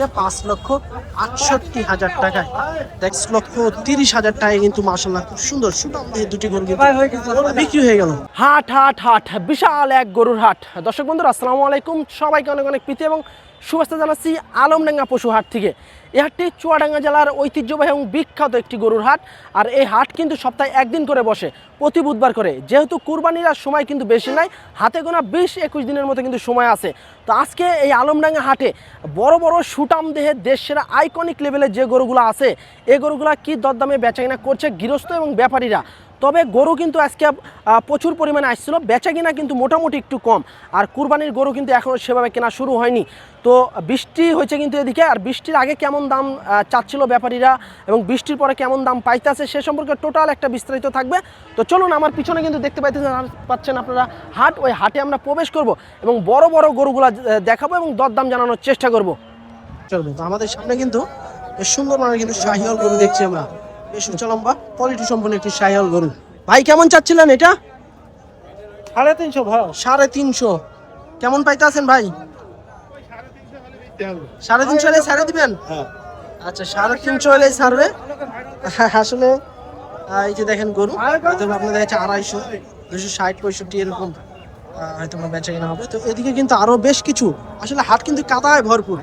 5,68,000 টাকায় 6,30,000 টাকায় কিন্তু মাশাআল্লাহ খুব সুন্দর সুঠাম দেহের দুটি গরু বিক্রি হয়ে গেল। হাট হাট হাট বিশাল এক গরুর হাট। দর্শক বন্ধুরা আসসালামু আলাইকুম, সবাইকে অনেক অনেক প্রীতি এবং শুভেচ্ছা জানাচ্ছি আলমডাঙ্গা পশু হাট থেকে। এই হাটটি চুয়াডাঙ্গা জেলার ঐতিহ্যবাহী এবং বিখ্যাত একটি গরুর হাট। আর এই হাট কিন্তু সপ্তাহে একদিন করে বসে, প্রতি বুধবার করে। যেহেতু কুরবানির আর সময় কিন্তু বেশি নাই, হাতে গোনা 20-21 দিনের মতো কিন্তু সময় আছে। তো আজকে এই আলমডাঙ্গা হাটে বড় বড় সুটাম দেহের দেশ সেরা আইকনিক লেভেলের যে গরুগুলো আছে, এই গরুগুলো কি দরদামে বেচাকেনা করছে গৃহস্থ এবং ব্যাপারীরা। তবে গরু কিন্তু আজকে প্রচুর পরিমাণে আসছিল, বেচা কিনা কিন্তু মোটামুটি একটু কম। আর কুরবানির গরু কিন্তু এখনও সেভাবে কেনা শুরু হয়নি। তো বৃষ্টি হয়েছে কিন্তু এদিকে, আর বৃষ্টির আগে কেমন দাম চাচ্ছিল ব্যাপারীরা এবং বৃষ্টির পরে কেমন দাম পাইতেছে সে সম্পর্কে টোটাল একটা বিস্তারিত থাকবে। তো চলুন, আমার পিছনে কিন্তু দেখতে পাচ্ছেন আপনারা হাট, ওই হাটে আমরা প্রবেশ করব এবং বড় বড় গরুগুলা দেখাবো এবং দরদাম জানানোর চেষ্টা করব। চলবো তো আমাদের সামনে কিন্তু বেশ সুন্দর মানের কিন্তু শাহিওয়াল গরু দেখছি আমরা, বেশ উচ্চলম্বা কোয়ালিটি সম্পন্ন একটি শাহিওয়াল গরু। ভাই কেমন চাচ্ছিলেন এটা? 350 ভাই। 350 কেমন পাইতেছেন ভাই? 350 হলে ছাড়ে দিবেন? আচ্ছা 350 হলে ছাড়বে। আসলে এই যে দেখেন গরু হয়তো আপনাদের কাছে 250, 260, 65 এরকম হয়তো বেচা কেনা হবে। তো এদিকে কিন্তু আরো বেশ কিছু, আসলে হাট কিন্তু কাদায় ভরপুর।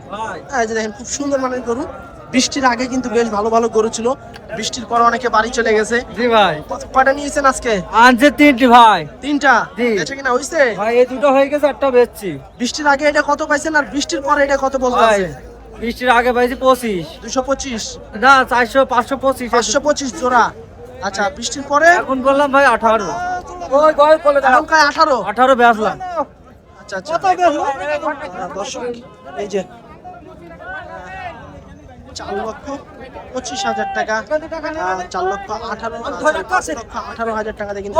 এই যে দেখেন খুব সুন্দর মানের গরু। বৃষ্টির আগে কিন্তু বেশ ভালো ভালো গরু ছিল, বৃষ্টির পর অনেকে বাড়ি চলে গেছে। জি ভাই। কয়টা নিয়েছেন আজকে? আনছে 3টি ভাই। 3টা? জি। বেচা কিনা হইছে ভাই? এই দুটো হয়ে গেছে, একটা বেচছি। বৃষ্টির আগে এটা কত পাইছেন আর বৃষ্টির পরে এটা কত বলতে ভাই আছে? বৃষ্টির আগে পাইছি 25। 225? না 400, 525। 525 জোড়া। আচ্ছা বৃষ্টির পরে এখন বললাম ভাই 18। ওই গয় বলে দাও। এখন কয় 18? 18 বেচলাম। আচ্ছা আচ্ছা দর্শক এই যে 4,25,000 টাকা, 4,18,000 টাকা দিয়ে কিন্তু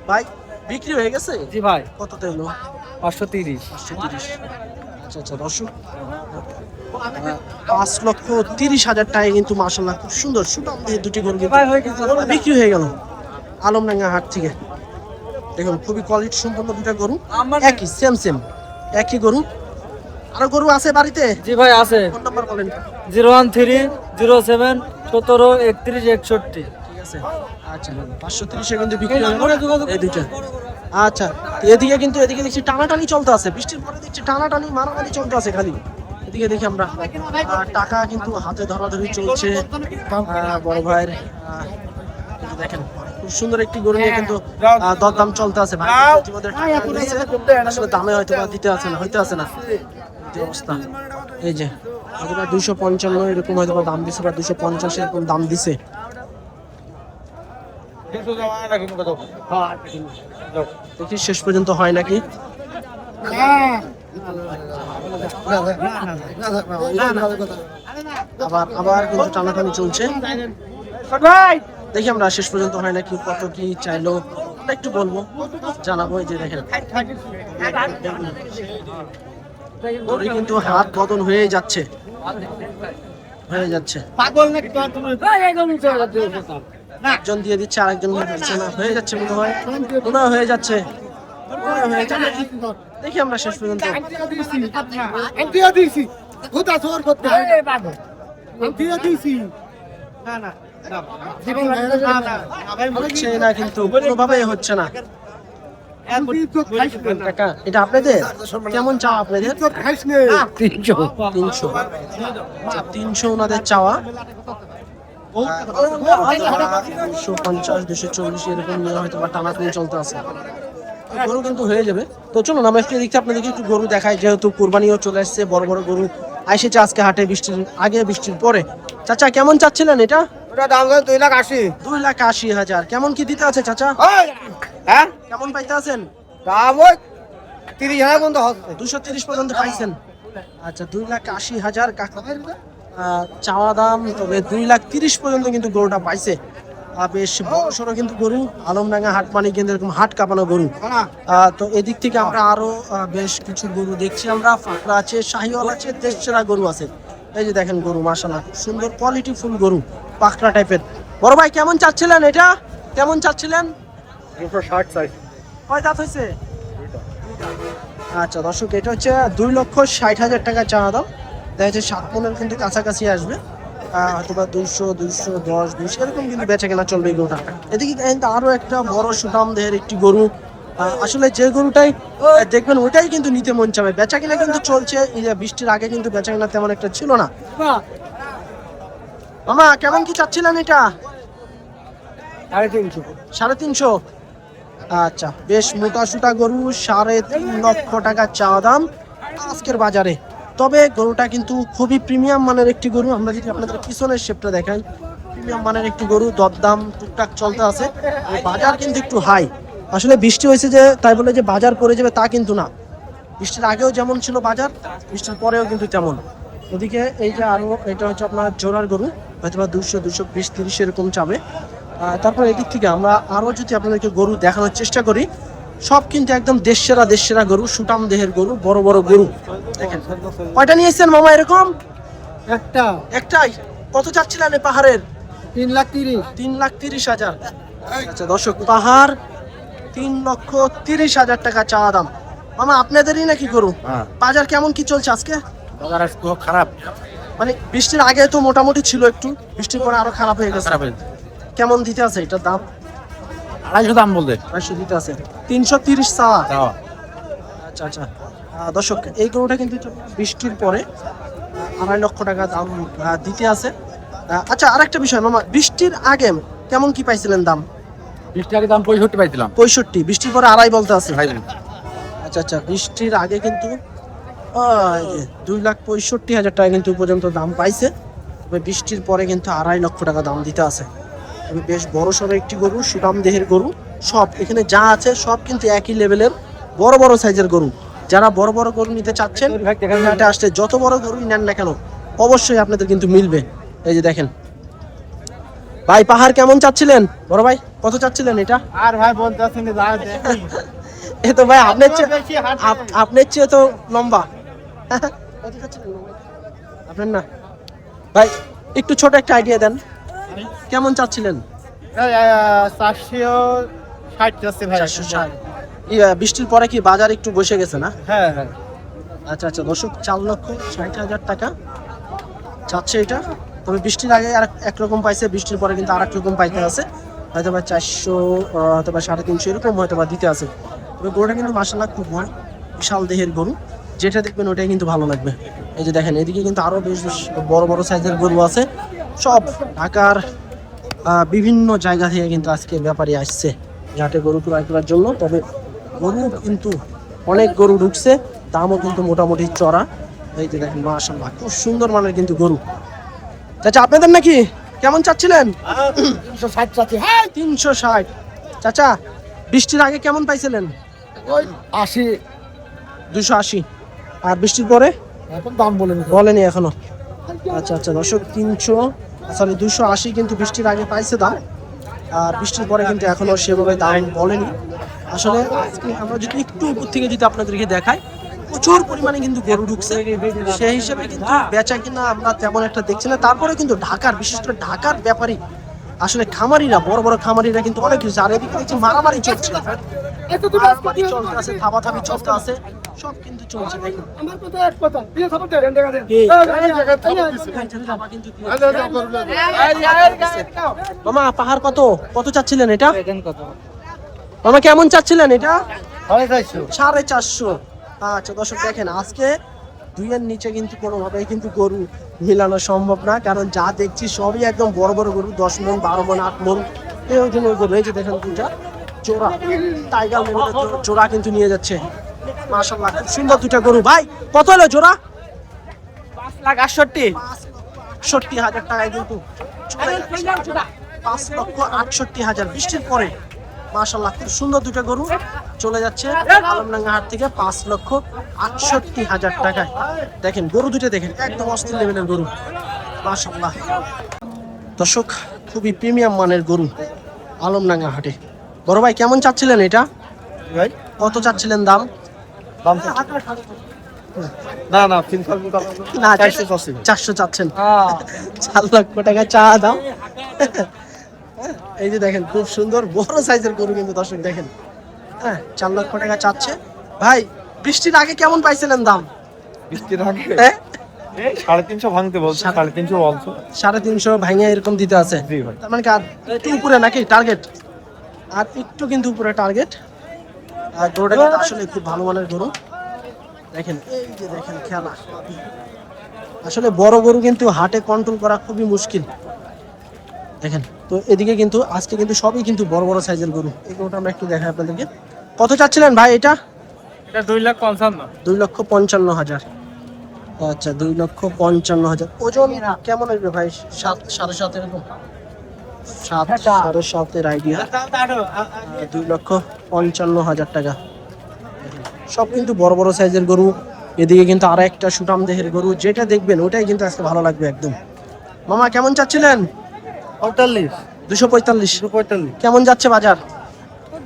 ভাই বিক্রি হয়ে গেছে। জি ভাই। কততে হলো? 530। 530। আচ্ছা আচ্ছা দর্শক 5,30,000 টাকায় কিন্তু মাশাআল্লাহ খুব সুন্দর সুঠাম দেহের দুটি গরু বিক্রি হয়ে গেল আলমডাঙ্গা হাট থেকে। দেখুন খুবই কোয়ালিটি সম্পন্ন দুটা গরু, একই সেম একই গরু। আরো গরু আছে বাড়িতে? জি ভাই আছে। ফোন নাম্বার বলেন। 01307 17 31 61। ঠিক আছে। আচ্ছা 530 এ কিন্তু বিক্রি হয়ে গেল এই দুইটা। আচ্ছা এদিকে কিন্তু এদিকে দেখছি টানাটানি চলতে আছে, বৃষ্টির পরে দেখছি টানাটানি মারামারি চলতে আছে খালি। এদিকে দেখি আমরা টাকা কিন্তু হাতে ধরাধরি চলছে বড় ভাইয়ের। দেখেন খুব সুন্দর একটি গরু নিয়ে কিন্তু দরদাম চলতে আছে ভাই। আসলে দামে হয়তো দিতে আছে না, হইতে আছে না অবস্থা। এই যে হয়তো 255 এরকম হয়তো দাম দিছে বা 250 এরকম দাম দিছে। দেখি শেষ পর্যন্ত হয় নাকি। আবার কিন্তু টানাটানি চলছে। দেখি আমরা শেষ পর্যন্ত হয় নাকি, কত কি চাইলো একটু বলবো, জানাবো। এই যে দেখেন কিন্তু হাত বদল হয়ে যাচ্ছে একজন দিয়ে দিচ্ছে আরেকজন দিচ্ছে না, হয়ে যাচ্ছে মনে হয় হয়ে যাচ্ছে। দেখি আমরা শেষ পর্যন্ত হচ্ছে না, কিন্তু কোনোভাবেই হচ্ছে না। এটা আপনাদের কেমন চাওয়া? আপনাদের 300 ওনাদের চাওয়া। 250, 240 এরকম নিয়ে হয়তো বা টানাটানি চলতে আছে। গরু কিন্তু হয়ে যাবে। তো চলুন আমরা একটু দেখছি আপনাদেরকে একটু গরু দেখাই, যেহেতু কুরবানিও চলে আসছে, বড় বড় গরু এসেছে আজকে হাটে বৃষ্টির আগে বৃষ্টির পরে। চাচা কেমন চাচ্ছিলেন এটা? দাম 2,80,000। 2,80,000 কেমন কি দিতে আছে চাচা? হ্যাঁ কেমন পাইতে আছেন? দাম ওই 30,000 পর্যন্ত হচ্ছে। 230 পর্যন্ত পাইছেন। আচ্ছা 2,80,000 কাকা চাওয়া দাম। তবে 2,30,000 পর্যন্ত কিন্তু গরুটা পাইছে। বেশ বড় সড়ো কিন্তু গরু। আলমডাঙ্গা হাট মানে কিন্তু এরকম হাট কাঁপানো গরু। তো এদিক থেকে আমরা আরো বেশ কিছু গরু দেখছি আমরা। ফাঁকড়া আছে, শাহিওয়াল আছে, দেশসেরা গরু আছে। এই যে দেখেন গরু মাশাআল্লাহ সুন্দর কোয়ালিটি ফুল গরু, পাকড়া টাইপের। বড় ভাই কেমন চাচ্ছিলেন এটা? কেমন চাচ্ছিলেন? 260 চাই। কয় দাঁত হয়েছে? আচ্ছা দর্শক, এটা হচ্ছে 2,60,000 টাকা চাওয়া দাম। দেখা যাচ্ছে 7 মনের কিন্তু কাছাকাছি আসবে, হয়তো বা 200, 210, 200 এরকম কিন্তু বেচা কেনা চলবে এই গরুটা। এদিকে কিন্তু আরো একটা বড় সুঠাম দেহের একটি গরু, আসলে যে গরুটাই দেখবেন ওটাই কিন্তু নিতে মন চাবে। বেচা কেনা কিন্তু চলছে, এই যে বৃষ্টির আগে কিন্তু বেচা কেনা তেমন একটা ছিল না। মামা কেমন কি চাচ্ছিলেন এটা? 350। 350। আচ্ছা, বেশ মোটা সুটা গরু, 3.5 লক্ষ টাকা চাওয়া দাম আজকের বাজারে। তবে গরুটা কিন্তু খুবই প্রিমিয়াম মানের একটি গরু। আমরা যদি আপনাদের পিছনের শেপটা দেখাই, প্রিমিয়াম মানের একটি গরু, দরদাম টুকটাক চলতে আছে। বাজার কিন্তু একটু হাই। আসলে বৃষ্টি হয়েছে যে তাই বলে যে বাজার পড়ে যাবে তা কিন্তু না। বৃষ্টির আগেও যেমন ছিল বাজার, বৃষ্টির পরেও কিন্তু তেমন। ওদিকে এই যে আরো এটা হচ্ছে আপনার জোড়ার গরু, হয়তো বা 200, 220, 30 এরকম চাবে। তারপর এদিক থেকে আমরা আরো যদি আপনাদেরকে গরু দেখানোর চেষ্টা করি, সব কিন্তু একদম দেশসেরা গরু, সুটাম দেহের গরু, বড় বড় গরু। দেখেন কয়টা নিয়ে এসেছেন মামা এরকম? একটাই। কত চাচ্ছিলেন এই পাহাড়ের? 330। 3,30,000। আচ্ছা দর্শক, পাহাড় 3,30,000 টাকা চাওয়া দাম। মামা আপনাদেরই নাকি গরু? বাজার কেমন কি চলছে আজকে? বাজার খুব খারাপ। মানে বৃষ্টির আগে তো মোটামুটি ছিল, একটু বৃষ্টির পরে আরো খারাপ হয়ে গেছে। কেমন দিতে আছে এটার দাম? 250 দাম বলতে। 250 দিতে আছে। 330 চাওয়া। আচ্ছা আচ্ছা, দর্শক এই গরুটা কিন্তু বৃষ্টির পরে 2.5 লক্ষ টাকা দাম দিতে আছে। আচ্ছা, আরেকটা বিষয় মামা, বৃষ্টির আগে কেমন কি পাইছিলেন দাম? বৃষ্টির আগে দাম 65 পাইছিলাম। 65, বৃষ্টির পরে 2.5 বলতে আছে। আচ্ছা আচ্ছা, বৃষ্টির আগে কিন্তু 2,65,000 টাকা কিন্তু পর্যন্ত দাম পাইছে। তবে বৃষ্টির পরে কিন্তু 2.5 লক্ষ টাকা দাম দিতে আছে। তবে বেশ বড় সড়ো একটি গরু, সুঠাম দেহের গরু। সব এখানে যা আছে সব কিন্তু একই লেভেলের বড় বড় সাইজের গরু। যারা বড় বড় গরু নিতে চাচ্ছেন, হাটে আসলে যত বড় গরুই নেন না কেন অবশ্যই আপনাদের কিন্তু মিলবে। এই যে দেখেন ভাই, পাহাড় কেমন চাচ্ছিলেন বড় ভাই? কত চাচ্ছিলেন এটা? আর ভাই বলতে আছেন এ তো ভাই আপনার চেয়ে তো লম্বা। কত চাচ্ছিলেন আপনার? না ভাই, একটু ছোট একটা আইডিয়া দেন, কেমন চাচ্ছিলেন? 460 যাচ্ছে ভাই। 460। বৃষ্টির পরে কি বাজার একটু বসে গেছে না? হ্যাঁ হ্যাঁ। আচ্ছা আচ্ছা দর্শক, 4,60,000 টাকা চাচ্ছে এটা। তবে বৃষ্টির আগে আর একরকম পাইছে, বৃষ্টির পরে কিন্তু আর এক রকম পাইতে আছে। হয়তো বা 400, হয়তো বা 350 এরকম হয়তো বা দিতে আছে। তবে গরুটা কিন্তু মাশাআল্লাহ খুব বড়, বিশাল দেহের গরু। যেটা দেখবেন ওটাই কিন্তু ভালো লাগবে। এই যে দেখেন এদিকে কিন্তু আরো বেশ বড় বড় সাইজের গরু আছে। সব ঢাকার বিভিন্ন জায়গা থেকে কিন্তু আজকে ব্যাপারী আসছে ঘাটে গরু ক্রয় করার জন্য। তবে গরু কিন্তু অনেক গরু ঢুকছে, দামও কিন্তু মোটামুটি চড়া। এই যে দেখেন মাশাআল্লাহ খুব সুন্দর মানের কিন্তু গরু। চাচা আপনাদের নাকি? কেমন চাচ্ছিলেন? 360 চাচ্ছি। 360। চাচা বৃষ্টির আগে কেমন পাইছিলেন? ওই 80। 280। আর বৃষ্টির পরে এখন দাম বলেনি এখনো। আচ্ছা আচ্ছা দর্শক, 280 কিন্তু বৃষ্টির আগে পাইছে দাম। আর বৃষ্টির পরে কিন্তু এখনো সেভাবে দাম বলেনি। আসলে আজকে আমরা যদি একটু উপর থেকে যদি আপনাদেরকে দেখাই, প্রচুর পরিমাণে কিন্তু গরু ঢুকছে। সেই হিসেবে কিন্তু বেচা কিনা আমরা তেমন একটা দেখছি না। তারপরে কিন্তু ঢাকার, বিশেষ করে ঢাকার ব্যাপারী, আসলে খামারিরা, বড় বড় খামারিরা কিন্তু অনেক কিছু। আর এদিকে দেখছি মারামারি চলছে, মারামারি চলতে আছে, থাবাথাবি চলতে আছে, সব কিন্তু চলছে। দেখুন মামা, পাহাড় কত কত চাচ্ছিলেন এটা? মামা কেমন চাচ্ছিলেন এটা? 450। আচ্ছা দর্শক দেখেন, আজকে 2-এর নিচে কিন্তু কোনোভাবেই কিন্তু গরু মিলানো সম্ভব না, কারণ যা দেখছি সবই একদম বড় বড় গরু, 10 মণ, 12 মণ, 8 মণ এই ওজনের গরু। এই যে দেখেন দুটা জোড়া টাইগার লেভেলের জোড়া কিন্তু নিয়ে যাচ্ছে। মাশাআল্লাহ খুব সুন্দর দুটা গরু। ভাই কত হলো জোড়া? 5,68,000 টাকায় কিন্তু 5,68,000 বৃষ্টির পরে। মাশাআল্লাহ খুব সুন্দর দুটো গরু চলে যাচ্ছে আলমডাঙ্গা হাট থেকে 5,68,000 টাকায়। দেখেন গরু দুটো দেখেন, একদম অস্থির লেভেলের গরু মাশাআল্লাহ। দর্শক খুবই প্রিমিয়াম মানের গরু আলমডাঙ্গা হাটে। বড় ভাই কেমন চাচ্ছিলেন এটা? ভাই কত চাচ্ছিলেন দাম? না না 400 চাচ্ছেন। 4 লক্ষ টাকা চা দাম। এই যে দেখেন খুব সুন্দর বড় সাইজের গরু কিন্তু দর্শক দেখেন। 4 লক্ষ টাকা চাচ্ছে। ভাই বৃষ্টির আগে কেমন পাইছিলেন দাম? বৃষ্টির আগে হ্যাঁ? 350 ভাঙতে বলছে, 350 বলছো। 350 ভাঙিয়া এরকম দিতে আছে। জি ভাই। তার মানে কি আর একটু উপরে নাকি টার্গেট? আর একটু কিন্তু উপরে টার্গেট। আর গরুটা কিন্তু আসলে খুব ভালো মানের গরু। দেখেন এই যে দেখেন খেলা। আসলে বড় গরু কিন্তু হাটে কন্ট্রোল করা খুবই মুশকিল। দেখেন তো এদিকে কিন্তু আজকে কিন্তু সবই কিন্তু বড় বড় সাইজের গরু। এই গরুটা আমরা একটু দেখাই আপনাদেরকে। কত চাচ্ছিলেন ভাই এটা? এটা 2,55,000। 2,55,000। আচ্ছা 2,55,000। ওজন কেমন আসবে ভাই? 7 7.5 এরকম। 7 7.5 এর আইডিয়া। 2,55,000 টাকা। সব কিন্তু বড় বড় সাইজের গরু। এদিকে কিন্তু আরো একটা সুটাম দেহের গরু, যেটা দেখবেন ওটাই কিন্তু আজকে ভালো লাগবে একদম। মামা কেমন চাচ্ছিলেন? 48 245। 245 কেমন যাচ্ছে বাজার?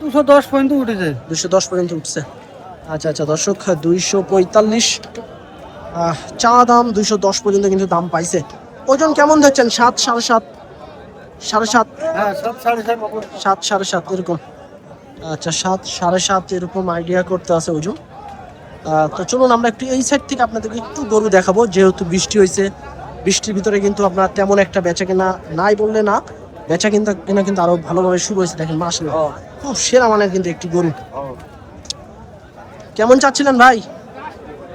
210 পর্যন্ত উঠেছে। 210 পর্যন্ত উঠছে। আচ্ছা আচ্ছা দর্শক 245 চা দাম 210 পর্যন্ত কিন্তু দাম পাইছে। ওজন কেমন দেখছেন? 7 7.5 7.5 হ্যাঁ 7 7.5 7 7.5 এরকম। আচ্ছা 7 7.5 এরকম আইডিয়া করতে আছে ওজন। তো চলুন আমরা একটু এই সাইড থেকে আপনাদেরকে একটু গরু দেখাবো, যেহেতু বৃষ্টি হয়েছে। বৃষ্টির ভিতরে কিন্তু আপনার তেমন একটা বেচা কেনা নাই বললে না, বেচা কেনা কিন্তু আরো ভালোভাবে শুরু হয়েছে। দেখেন মাশাআল্লাহ খুব সেরা মানের কিন্তু একটি গরু। কেমন চাচ্ছিলেন ভাই?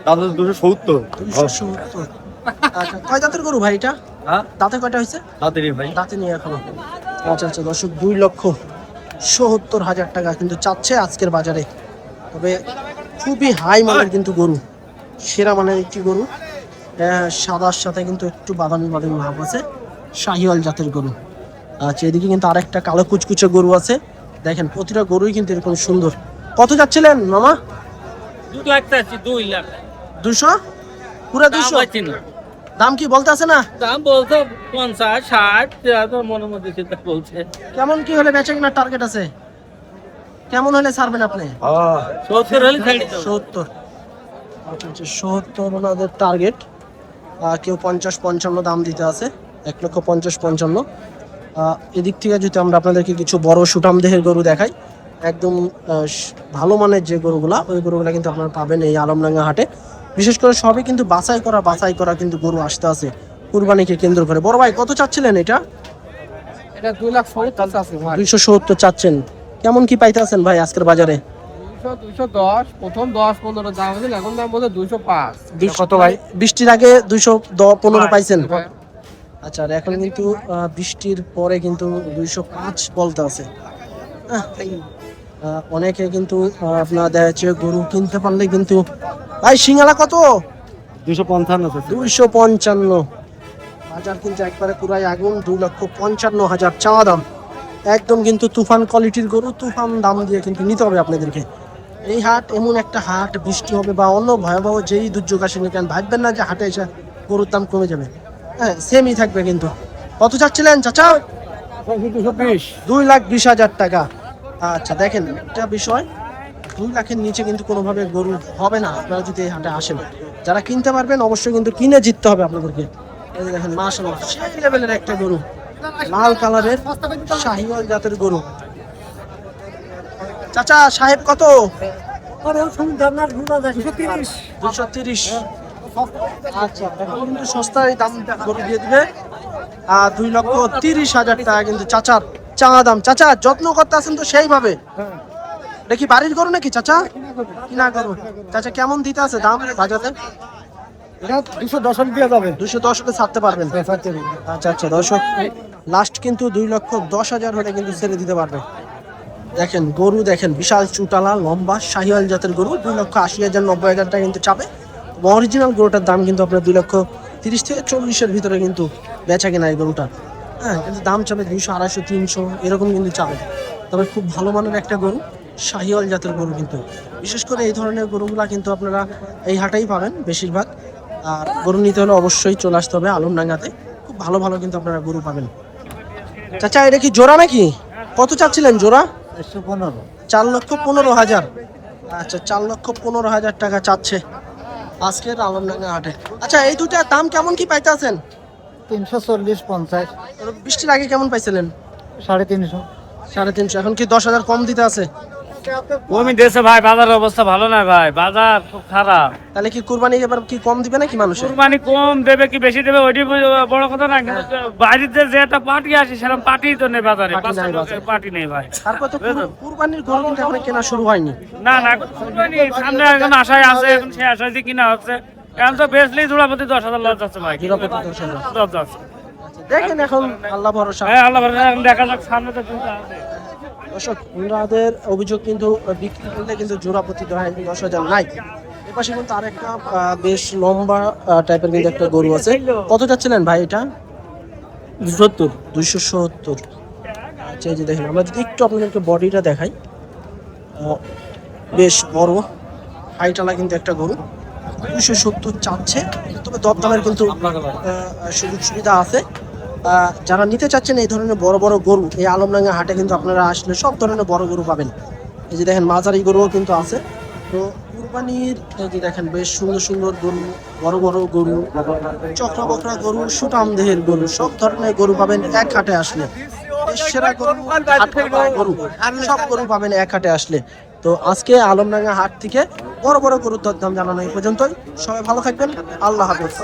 দাদা 270। 270। আচ্ছা কয় দাঁতের গরু ভাই এটা? হ্যাঁ দাঁতে কয়টা হয়েছে? দাদারি ভাই। দাঁতে নিয়ে এখনো। আচ্ছা আচ্ছা দর্শক 2,70,000 টাকা কিন্তু চাচ্ছে আজকের বাজারে। তবে খুবই হাই মানের কিন্তু গরু, সেরা মানের একটি গরু। সাদার সাথে কিন্তু একটু বাদামি বাদামি ভাব আছে, শাহিওয়াল জাতের গরু। আচ্ছা এদিকে কিন্তু আরেকটা কালো কুচকুচে গরু আছে। দেখেন প্রতিটা গরুই কিন্তু এরকম সুন্দর। কত যাচ্ছিলেন মামা? 2 লাখ চাচ্ছি, 2 লাখ 200? পুরো 200? দাম কি বলতে আছে না? দাম বলতো 50 60 তো মনের মধ্যে সেটা বলছে। কেমন কি হলে বেচা কেনার টার্গেট আছে? কেমন হলে ছাড়বেন আপনি? 70 হলে ছাড়ি দেব। 70। আচ্ছা আচ্ছা 70 ওনাদের টার্গেট। কেউ 50-55 দাম দিতে আছে। 1,50,55। এদিক থেকে যদি আমরা আপনাদেরকে কিছু বড় সুটাম দেহের গরু দেখাই, একদম ভালো মানের যে গরুগুলা, ওই গরুগুলা কিন্তু আপনারা পাবেন এই আলমডাঙ্গা হাটে। বিশেষ করে সবই কিন্তু বাছাই করা কিন্তু গরু আসতে আছে কুরবানিকে কেন্দ্র করে। বড় ভাই কত চাচ্ছিলেন এটা? এটা 2,70,000 আছে ভাই। 270 চাচ্ছেন। কেমন কি পাইতেছেন ভাই আজকের বাজারে? 210 প্রথম 10-15 দাম হয়েছিল, এখন দাম বলতে 205। কত ভাই? বৃষ্টির আগে 215 পাইছেন। আচ্ছা আর এখন কিন্তু বৃষ্টির পরে কিন্তু 205 বলতে আছে। অনেকে কিন্তু আপনার দেখা যাচ্ছে গরু কিনতে পারলে কিন্তু ভাই সিঙ্গালা কত? 255 আছে। 255। বাজার কিন্তু একবারে পুরাই আগুন। 2,55,000 চাওয়া দাম। একদম কিন্তু তুফান কোয়ালিটির গরু, তুফান দাম দিয়ে কিন্তু নিতে হবে আপনাদেরকে। এই হাট এমন একটা হাট, বৃষ্টি হবে বা অন্য ভয়াবহ যেই দুর্যোগ আসে না কেন, ভাববেন না যে হাটে এসে গরুর দাম কমে যাবে। হ্যাঁ সেমই থাকবে কিন্তু। কত চাচ্ছিলেন চাচা? 220। 2,20,000 টাকা। আচ্ছা দেখেন একটা বিষয়, 2 লাখের নিচে কিন্তু কোনোভাবে গরু হবে না আপনারা যদি এই হাটে আসেন। যারা কিনতে পারবেন অবশ্যই কিন্তু কিনে জিততে হবে আপনাদেরকে। এই যে দেখেন মাশাআল্লাহ সেই লেভেলের একটা গরু, লাল কালারের শাহিওয়াল জাতের গরু। চাচা সাহেব কত? 230। আচ্ছা এখন কিন্তু সস্তায় দাম গরু দিয়ে দিবে। 2,30,000 টাকা কিন্তু চাচার চাওয়া দাম। চাচা যত্ন করতে আছেন তো সেইভাবে? দেখি বাড়ির গরু নাকি চাচা? কিনা গরু। চাচা কেমন দিতে আছে দাম বাজারে? এটা 210 দিয়ে যাবে। 210 হলে ছাড়তে পারবেন? আচ্ছা আচ্ছা দর্শক লাস্ট কিন্তু 2,10,000 হলে কিন্তু ছেড়ে দিতে পারবে। দেখেন গরু দেখেন বিশাল চুটালা লম্বা শাহিওয়াল জাতের গরু। 2,80,000 90,000 টাকা কিন্তু চাবে। অরিজিনাল গরুটার দাম কিন্তু আপনার 2,30,000 থেকে 40,000 ভিতরে কিন্তু বেচা কেনা এই গরুটা। হ্যাঁ কিন্তু দাম চাবে 200 250 300 এরকম কিন্তু চাবে। তবে খুব ভালো মানের একটা গরু, শাহিওয়াল জাতের গরু কিন্তু। বিশেষ করে এই ধরনের গরুগুলা কিন্তু আপনারা এই হাটেই পাবেন বেশিরভাগ। আর গরু নিতে হলে অবশ্যই চলে আসতে হবে আলমডাঙ্গাতে। খুব ভালো ভালো কিন্তু আপনারা গরু পাবেন। চাচা এটা কি জোড়া নাকি? কত চাচ্ছিলেন জোড়া? 115। 4,15,000। আচ্ছা 4,15,000 টাকা চাচ্ছে আজকের আলমডাঙ্গা হাটে। আচ্ছা এই দুটার দাম কেমন কি পাইতেছেন? 340 50। বৃষ্টির আগে কেমন পাইছিলেন? 350। 350। এখন কি 10,000 কম দিতে আছে? কমই দিয়েছে ভাই, বাজারের অবস্থা ভালো নয় ভাই, বাজার খুব খারাপ। তাহলে কি কুরবানি এবার কি কম দিবে নাকি মানুষের? কুরবানি কম দেবে কি বেশি দেবে ওইটি বড় কথা না, কিন্তু বাইরেতে যে একটা পার্টি আসে সেরকম পার্টি তো নেই বাজারে, পার্টি নাই বাজারে। পার্টি নেই ভাই। তারপর তো কুরবানির গরু কিন্তু এখন কেনা শুরু হয়নি। না না, এখন কুরবানি সামনে এখন আশায় আছে, এখন সে আশায় যে কিনা হচ্ছে। এখন তো বেচলেই জোড়াপতি 10,000 লস যাচ্ছে ভাই, জোড়াপতি 10,000 লস যাচ্ছে। দেখেন এখন আল্লাহ ভরসা। হ্যাঁ আল্লাহ ভরসা, এখন দেখা যাক সামনে তো চিন্তা আছে। দর্শক, ওনাদের অভিযোগ কিন্তু বিক্রি করলে কিন্তু জোড়া প্রতি 10,000 নাই। এপাশে কিন্তু আরেকটা বেশ লম্বা টাইপের কিন্তু একটা গরু আছে। কত যাচ্ছিলেন ভাই এটা? 270 270। আচ্ছা, এই যে দেখেন, আমরা যদি একটু আপনাদেরকে বডিটা দেখাই, বেশ বড় হাইটালা কিন্তু একটা গরু। 270 চাচ্ছে, তবে দরদামের কিন্তু সুযোগ সুবিধা আছে। যারা নিতে চাচ্ছেন এই ধরনের বড় বড় গরু, এই আলমডাঙ্গা হাটে কিন্তু আপনারা আসলে সব ধরনের বড় গরু পাবেন। এই যে দেখেন মাঝারি গরুও কিন্তু আছে। তো কুরবানির এই যে দেখেন বেশ সুন্দর সুন্দর গরু, বড় বড় গরু, চক্রা বকরা গরু, সুটাম দেহের গরু, সব ধরনের গরু পাবেন এক হাটে আসলে। দেশ সেরা গরু, হাটখামার গরু, সব গরু পাবেন এক হাটে আসলে। তো আজকে আলমডাঙ্গা হাট থেকে বড় বড় গরুর দরদাম জানানো এই পর্যন্তই। সবাই ভালো থাকবেন, আল্লাহ হাফেজ।